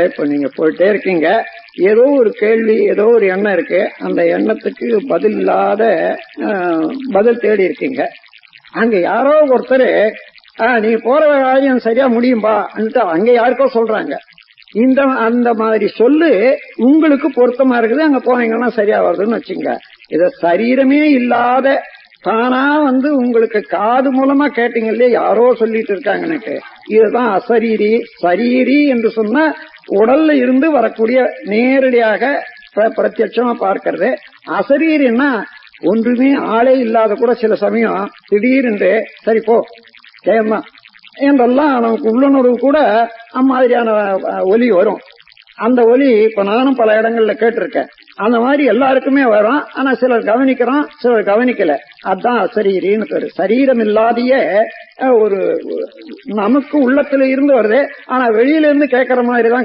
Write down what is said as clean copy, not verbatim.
இப்ப நீங்க போயிட்டே இருக்கீங்க, ஏதோ ஒரு கேள்வி, ஏதோ ஒரு எண்ணம் இருக்கு, அந்த எண்ணத்துக்கு பதில் இல்லாத பதில் தேடி இருக்கீங்க. அங்க யாரோ ஒருத்தர் நீங்க போற காரியம் சரியா முடியும்பா அங்க யாருக்கோ சொல்றாங்க. அந்த மாதிரி சொல்லு உங்களுக்கு பொருத்தமா இருக்குது, அங்க போனீங்கன்னா சரியா வருதுன்னு வச்சுங்க. இத சரீரமே இல்லாத தானா உங்களுக்கு காது மூலமா கேட்டீங்க இல்லையா, யாரோ சொல்லிட்டு இருக்காங்கன்னு. இதுதான் அசரீரி. சரீரி என்று சொன்னா உடல்ல இருந்து வரக்கூடிய நேரடியாக பிரத்யட்சமா பார்க்கிறது. அசரீரின்னா ஒன்றுமே ஆளே இல்லாத கூட சில சமயம் திடீரென்று சரி போ கேமா என்றெல்லாம் நமக்கு உள்ளுணர்வு கூட அம்மாதிரியான ஒலி வரும். அந்த ஒலி இப்ப நானும் பல இடங்கள்ல கேட்டிருக்கேன். அந்த மாதிரி எல்லாருக்குமே வரும். ஆனா சிலர் கவனிக்கிறோம், சிலர் கவனிக்கல. அதுதான் அசரீரின்னு பேரு. சரீரம் இல்லாதைய ஒரு நமக்கு உள்ளத்துல இருந்து வருது, ஆனா வெளியில இருந்து கேட்கற மாதிரிதான்